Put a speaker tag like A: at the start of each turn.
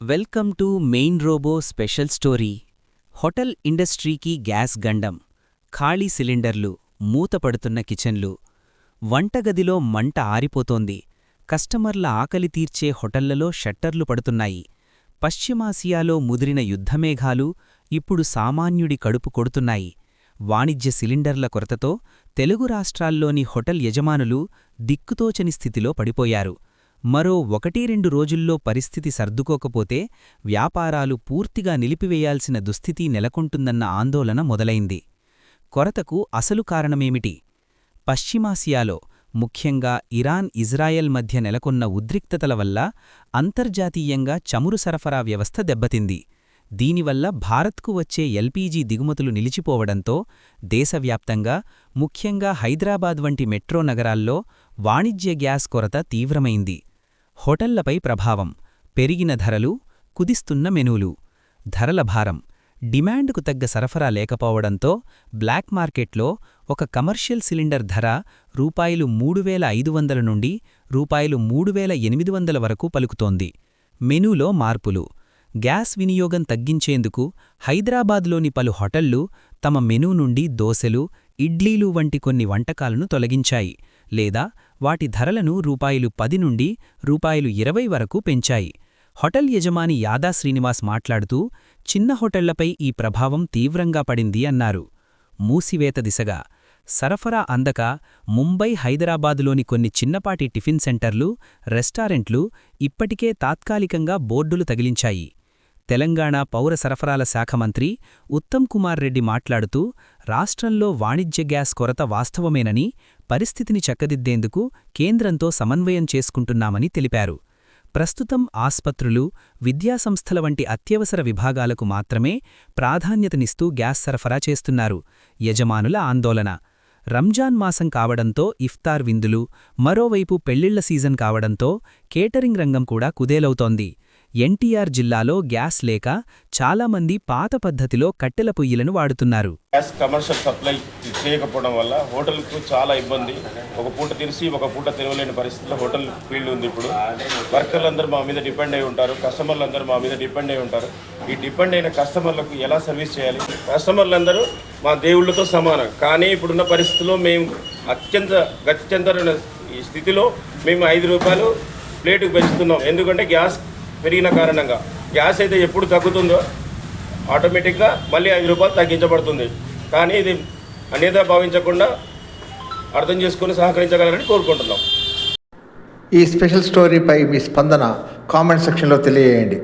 A: Welcome to main robo special story. Hotel ఇండస్ట్రీకి gas గండం, ఖాళీ సిలిండర్లు, మూతపడుతున్న కిచెన్లు. వంటగదిలో మంట ఆరిపోతోంది. కస్టమర్ల ఆకలి తీర్చే హోటళ్లలో షట్టర్లు పడుతున్నాయి. పశ్చిమాసియాలో ముదిరిన యుద్ధమేఘాలు ఇప్పుడు సామాన్యుడి కడుపు కొడుతున్నాయి. వాణిజ్య సిలిండర్ల కొరతతో తెలుగు రాష్ట్రాల్లోని హోటల్ యజమానులు దిక్కుతోచని స్థితిలో పడిపోయారు. మరో 1-2 రోజుల్లో పరిస్థితి సర్దుకోకపోతే వ్యాపారాలు పూర్తిగా నిలిపివేయాల్సిన దుస్థితి నెలకొంటుందన్న ఆందోళన మొదలైంది. కొరతకు అసలు కారణమేమిటి? పశ్చిమాసియాలో, ముఖ్యంగా ఇరాన్, ఇజ్రాయెల్ మధ్య నెలకొన్న ఉద్రిక్తతల వల్ల అంతర్జాతీయంగా చమురు సరఫరా వ్యవస్థ దెబ్బతింది. దీనివల్ల భారత్కు వచ్చే ఎల్పీజీ దిగుమతులు నిలిచిపోవడంతో దేశవ్యాప్తంగా, ముఖ్యంగా హైదరాబాద్ వంటి మెట్రో నగరాల్లో వాణిజ్య గ్యాస్ కొరత తీవ్రమైంది. హోటళ్లపై ప్రభావం: పెరిగిన ధరలు, కుదిస్తున్న మెనూలు. ధరల భారం: డిమాండ్కు తగ్గ సరఫరా లేకపోవడంతో బ్లాక్ మార్కెట్లో ఒక కమర్షియల్ సిలిండర్ ధర రూ. 3,500 నుండి రూ. 3,800 వరకు పలుకుతోంది. మెనూలో మార్పులు: గ్యాస్ వినియోగం తగ్గించేందుకు హైదరాబాద్లోని పలు హోటళ్లు తమ మెనూ నుండి దోసెలు, ఇడ్లీలు వంటి కొన్ని వంటకాలను తొలగించాయి లేదా వాటి ధరలను రూ. 10 నుండి రూ. 20 వరకు పెంచాయి. హోటల్ యజమాని యాదా శ్రీనివాస్ మాట్లాడుతూ, చిన్న హోటళ్లపై ఈ ప్రభావం తీవ్రంగా పడింది అన్నారు. మూసివేత దిశగా: సరఫరా అందక ముంబై, హైదరాబాదులోని కొన్ని చిన్నపాటి టిఫిన్ సెంటర్లు, రెస్టారెంట్లు ఇప్పటికే తాత్కాలికంగా బోర్డులు తగిలించాయి. తెలంగాణ పౌర సరఫరాల శాఖ మంత్రి ఉత్తమ్ కుమార్ రెడ్డి మాట్లాడుతూ, రాష్ట్రంలో వాణిజ్య గ్యాస్ కొరత వాస్తవమేనని, పరిస్థితిని చక్కదిద్దేందుకు కేంద్రంతో సమన్వయం చేసుకుంటున్నామని తెలిపారు. ప్రస్తుతం ఆస్పత్రులు, విద్యాసంస్థల వంటి అత్యవసర విభాగాలకు మాత్రమే ప్రాధాన్యతనిస్తూ గ్యాస్ సరఫరా చేస్తున్నారు. యజమానుల ఆందోళన: రంజాన్ మాసం కావడంతో ఇఫ్తార్ విందులు, మరోవైపు పెళ్లిళ్ల సీజన్ కావడంతో కేటరింగ్ రంగం కూడా కుదేలవుతోంది. ఎన్టీఆర్ జిల్లాలో గ్యాస్ లేక చాలామంది పాత పద్ధతిలో కట్టెల పొయ్యిలను వాడుతున్నారు.
B: గ్యాస్ కమర్షియల్ సప్లై చేయకపోవడం వల్ల హోటల్కు చాలా ఇబ్బంది. ఒక పూట తెలిసి ఒక పూట తినలేని పరిస్థితిలో హోటల్ ఫీల్డ్ ఉంది. ఇప్పుడు వర్కర్లందరూ మా మీద డిపెండ్ అయి ఉంటారు, కస్టమర్లందరూ మా మీద డిపెండ్ అయి ఉంటారు. ఈ డిపెండ్ అయిన కస్టమర్లకు ఎలా సర్వీస్ చేయాలి? కస్టమర్లందరూ మా దేవుళ్లతో సమానం. కానీ ఇప్పుడున్న పరిస్థితుల్లో మేము గత్యంతర ఈ స్థితిలో మేము ₹5 ప్లేటుకు పెంచుతున్నాం. ఎందుకంటే గ్యాస్ పెరిగిన కారణంగా. గ్యాస్ అయితే ఎప్పుడు తగ్గుతుందో ఆటోమేటిక్గా మళ్ళీ ₹5 తగ్గించబడుతుంది. కానీ ఇది అన్యథా భావించకుండా అర్థం చేసుకుని సహకరించగలరని కోరుకుంటున్నాం.
C: ఈ స్పెషల్ స్టోరీపై మీ స్పందన కామెంట్ సెక్షన్లో తెలియజేయండి.